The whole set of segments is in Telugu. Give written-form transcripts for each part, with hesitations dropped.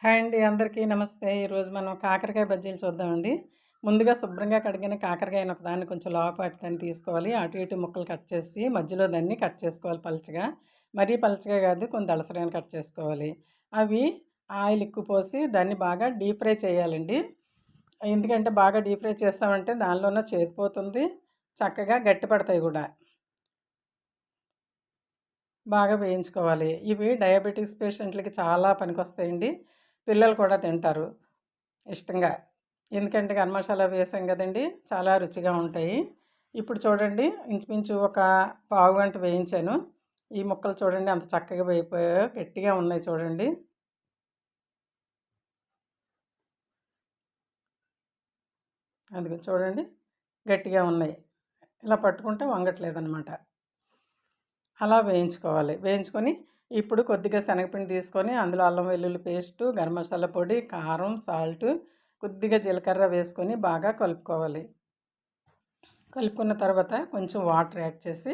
హాయ్ అండి. అందరికీ నమస్తే. ఈరోజు మనం కాకరకాయ బజ్జీలు చూద్దామండి. ముందుగా శుభ్రంగా కడిగిన కాకరకాయను ఒకదాన్ని కొంచెం లావుపాటి దాన్ని తీసుకోవాలి. అటు ఇటు ముక్కలు కట్ చేసి మధ్యలో దాన్ని కట్ చేసుకోవాలి పలచగా. మరీ పలచగా కాదు, కొంచెం దళసరిగాను కట్ చేసుకోవాలి. అవి ఆయిల్ ఎక్కువ పోసి దాన్ని బాగా డీప్ ఫ్రై చేయాలండి. ఎందుకంటే బాగా డీప్ ఫ్రై చేస్తామంటే దానిలో ఉన్న చేదిపోతుంది. చక్కగా గట్టిపడతాయి కూడా. బాగా వేయించుకోవాలి. ఇవి డయాబెటిక్స్ పేషెంట్లకి చాలా పనికొస్తాయండి. పిల్లలు కూడా తింటారు ఇష్టంగా. ఎందుకంటే గరం మసాలా వేసాం కదండీ! చాలా రుచిగా ఉంటాయి. ఇప్పుడు చూడండి, ఇంచుమించు ఒక పావుగంట వేయించాను. ఈ ముక్కలు చూడండి అంత చక్కగా వేగిపోయాయో, గట్టిగా ఉన్నాయి చూడండి. అదిగో చూడండి, గట్టిగా ఉన్నాయి. ఇలా పట్టుకుంటే వంగట్లేదనమాట. అలా వేయించుకోవాలి. వేయించుకొని ఇప్పుడు కొద్దిగా శనగపిండి తీసుకొని అందులో అల్లం వెల్లుల్లి పేస్టు, గరం మసాలా పొడి, కారం, సాల్టు, కొద్దిగా జీలకర్ర వేసుకొని బాగా కలుపుకోవాలి. కలుపుకున్న తర్వాత కొంచెం వాటర్ యాడ్ చేసి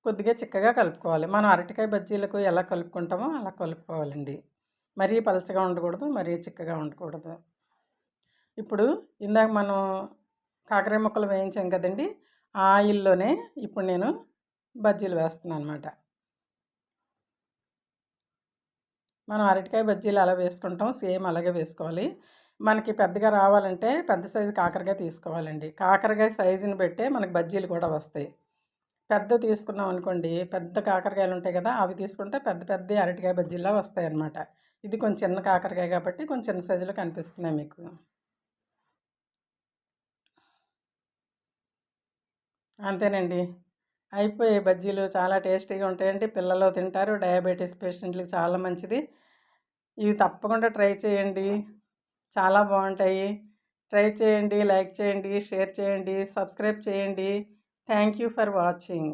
కొద్దిగా చిక్కగా కలుపుకోవాలి. మనం అరటికాయ బజ్జీలకు ఎలా కలుపుకుంటామో అలా కలుపుకోవాలండి. మరీ పలచగా ఉండకూడదు, మరీ చిక్కగా ఉండకూడదు. ఇప్పుడు ఇందాక మనం కాకర ముక్కలు వేయించాం కదండీ! ఆ ఆయిల్లోనే ఇప్పుడు నేను బజ్జీలు వేస్తున్నాను అనమాట. మనం అరటికాయ బజ్జీలు ఎలా వేసుకుంటాం సేమ్ అలాగే వేసుకోవాలి. మనకి పెద్దగా రావాలంటే పెద్ద సైజు కాకరకాయ తీసుకోవాలండి. కాకరకాయ సైజుని బట్టే మనకు బజ్జీలు కూడా వస్తాయి. పెద్దవి తీసుకున్నాం అనుకోండి, పెద్ద కాకరకాయలు ఉంటాయి కదా, అవి తీసుకుంటే పెద్ద పెద్ద అరటికాయ బజ్జీలా వస్తాయన్నమాట. ఇది కొంచెం చిన్న కాకరకాయ కాబట్టి కొంచెం చిన్న సైజులో కనిపిస్తున్నాయి మీకు. అంతేనండి. అయిపోయాయి బజ్జీలు. చాలా టేస్టీగా ఉంటాయండి. పిల్లలు తింటారు. డయాబెటీస్ పేషెంట్లకి చాలా మంచిది. ఇవి తప్పకుండా ట్రై చేయండి. చాలా బాగుంటాయి. ట్రై చేయండి, లైక్ చేయండి, షేర్ చేయండి, సబ్స్క్రైబ్ చేయండి. Thank you for watching.